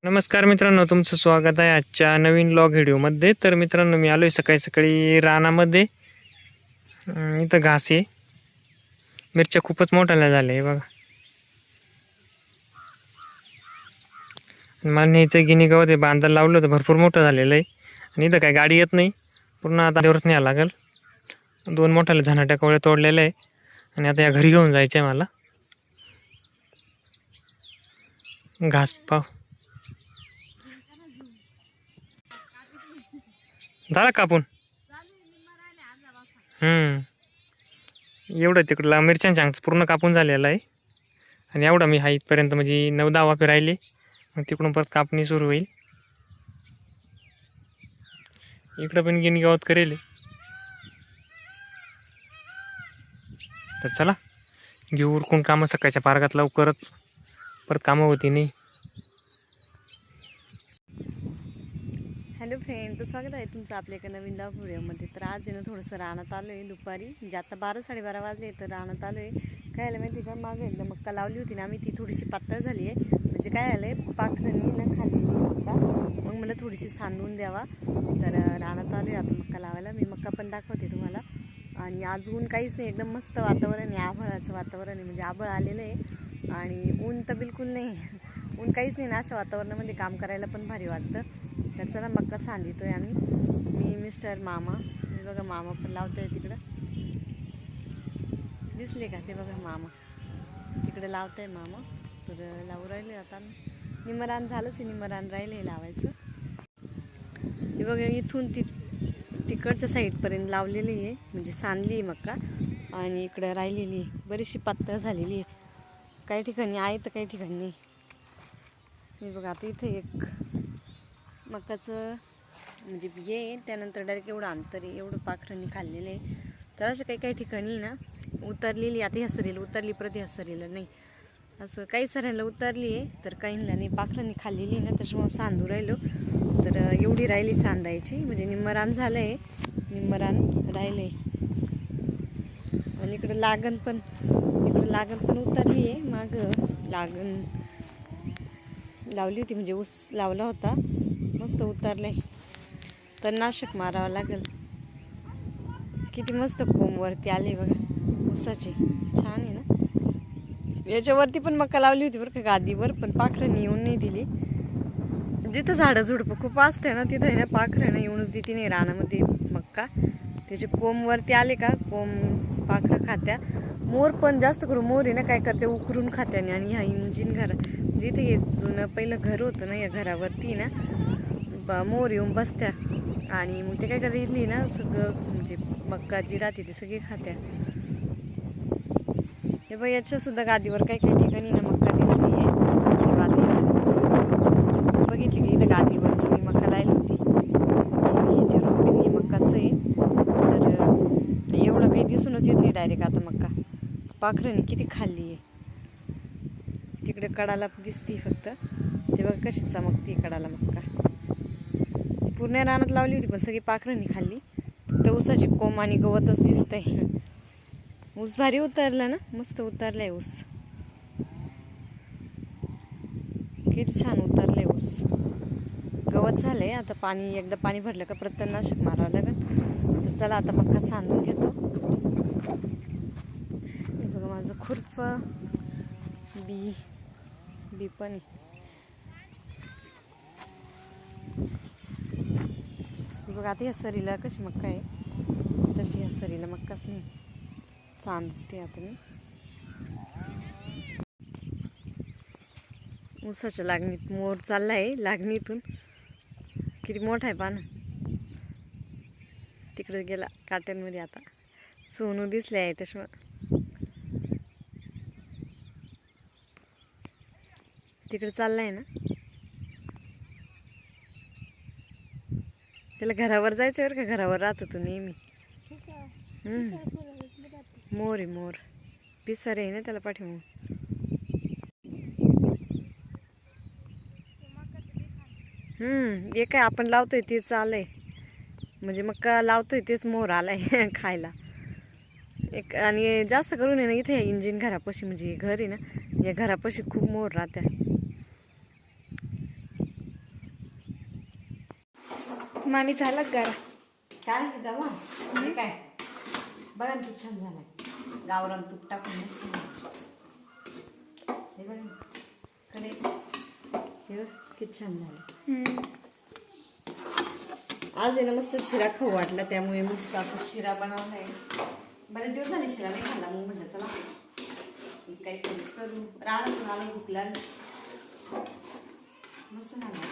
नमस्कार मित्रांनो, तुमचं स्वागत आहे आजच्या नवीन व्लॉग व्हिडिओमध्ये. तर मित्रांनो, मी आलो आहे सकाळी सकाळी रानामध्ये. इथं घास आहे. मिरच्या खूपच मोठ्याला झाल्या आहे बघा. मला न्यायचं गिनी गवत आहे, बांधायला लावलं होतं, भरपूर मोठं झालेलं आहे. आणि इथं काय गाडी येत नाही, पूर्ण आता देवरच न्यावं लागेल. 2 मोठ्याला झनाट्या कवळ्या तोडलेल्या आहे आणि आता या घरी घेऊन जायचं आहे मला. घास पाव झाला कापून. एवढं तिकडला मिरच्यांच्या अंगच पूर्ण कापून झालेला आहे. आणि एवढा मी हा इथपर्यंत म्हणजे 9-10 वाफे राहिले, मग तिकडून परत कापणी सुरू होईल. इकडं पण गिनी गावात करेल. तर चला घेऊ उरकून कामं सकाळच्या पार्कात लवकरच, परत कामं होती नाही. हॅलो फ्रेंड, तर स्वागत आहे तुमचं आपल्या एका नवीन व्हिडिओमध्ये. तर आज आहे ना थोडंसं रानात आलो आहे दुपारी, म्हणजे आता 12-12:30 वाजले. तर रानात आलो आहे काय आलं माहिती का, मागं एकदा मक्का लावली होती ना आम्ही, ती थोडीशी पातळ झाली आहे. म्हणजे काय आलं आहे, पाखरांनी ना खाल्लेली मक्का, मग मला थोडीशी सांडून द्यावा. तर रानात आलो आहे आता मक्का लावायला. मी मक्का पण दाखवते तुम्हाला. आणि आज ऊन काहीच नाही, एकदम मस्त वातावरण आहे, आभाळाचं वातावरण आहे. म्हणजे आभाळ आलेलं आहे आणि ऊन तर बिलकुल नाही, ऊन काहीच नाही ना. अशा वातावरणामध्ये काम करायला पण भारी वाटतं. तर चला मक्का सांगितोय आम्ही, मी मिस्टर मामा. मी बघा मामा पण लावतोय तिकडं, दिसले का ते बघा मामा तिकडे लावतोय मामा. तर लावू राहिले आता, निमरान झालंच आहे, निमरान राहिले लावायचं. हे बघा इथून तिकडच्या साईडपर्यंत लावलेली आहे, म्हणजे सांडली आहे मक्का. आणि इकडं राहिलेली आहे, बरीचशी पातळ झालेली आहे. काही ठिकाणी आहे तर काही ठिकाणी नाही. मी बघा आता इथे एक मकाचं म्हणजे बिये आहे, त्यानंतर डायरेक्ट एवढं अंतर आहे, एवढं पाखरांनी खाल्लेलं आहे. तर असं काही काही ठिकाणी ना उतरलेली, आता ह्या सरीला उतरली, प्रति ह्या सरीला नाही. असं काही सऱ्यांना उतरली आहे, तर काहींना नाही. पाखरांनी खाल्लेली ना, त्याच्यामुळे सांधू राहिलो. तर एवढी राहिली सांधायची, म्हणजे निम्मरान झालं आहे, निम्मरान राहिलं आहे. आणि इकडं लागण पण उतरली आहे. मागं लागण लावली होती, म्हणजे ऊस लावला होता, मस्त उतरले. तर नाशक मारावं लागेल. किती मस्त कोंबवरती आले बघा ऊसाचे, छान आहे ना. याच्यावरती पण मक्का लावली होती बरं का गादीवर, पण पाखरांनी येऊन नाही दिली. जिथं झाडं झुडपं खूप असते ना, तिथं आहे ना पाखरांना येऊनच देते नाही रानामध्ये मक्का. त्याचे कोंबवरती आले का, कोंब पाखरं खात्या. मोर पण जास्त करून मोर आहे ना काय करते, उकरून खात्याने. आणि ह्या इंजिन घरा जिथे हे जुनं पहिलं घर होतं ना, या घरावरती ना मोर येऊन बसत्या. आणि मग ते काय करते, इथली ना सगळं म्हणजे मक्का जी राहते ती सगळी खात्या. हे बघ याच्या सुद्धा गादीवर काही काही ठिकाणी ना मक्का दिसतीये. बघितली की इथं गादीवरती मी मक्का लावली होती. आणि हे जे रोपीन हे मक्काचं आहे. तर एवढं काही दिसूनच येत नाही डायरेक्ट आता मक्का. पाखरांनी किती खाल्ली आहे. तिकडे कडाला दिसती फक्त, ते बघ कशी चमकती कडाला मक्का. पूर्ण रानात लावली होती पण सगळी पाखरांनी खाल्ली. तर ऊसाची कोंब आणि गवतच दिसतंय. ऊस भारी उतरला ना, मस्त उतरलाय ऊस, किती छान उतरलाय ऊस. गवत झालंय आता, पाणी एकदा पाणी भरलं का प्रतनाशक मारावं लागेल. तर चला आता मक्का सांडून घेतो. बघा माझं खुरप बी पण आहे. बघा आता या सरीला कशी मक्का आहे, तशी ह्या सरीला मक्काच नाही. सांडते आता मी. ऊसाच्या लागणीत मोर चाललाय, लागणीतून किती मोठा आहे पान. तिकडे गेला काट्यांमध्ये. आता सोनू दिसले आहे त्याच्यामुळे तिकडे चाललाय ना. त्याला घरावर जायचं बरं का, घरावर राहतो तो नेहमी. मोर आहे मोर, पिसार आहे ना त्याला पाठीमागून. हे काय आपण लावतोय तेच आलंय, म्हणजे मक्का लावतोय तेच मोर आलाय खायला. एक आणि जास्त करून आहे ना इथे इंजिन घरापाशी, म्हणजे घर आहे ना, या घरापाशी खूप मोर राहत्या. मामी झालं का गरा? काय हे दवा हे काय बघा ना, किती छान झालाय. गावरान तूप टाकून मस्त झालं. हे बघा ना, कडे हे बघ किती छान झालं. आज आहे ना मस्त शिरा खाऊ वाटला, त्यामुळे मस्त असं शिरा बनवलाय. बरेच दिवस झाले शिरा नाही खाल्ला, मग म्हटलं चला काहीतरी करू. रानातून आलं भूक लागली, मस्त झालं.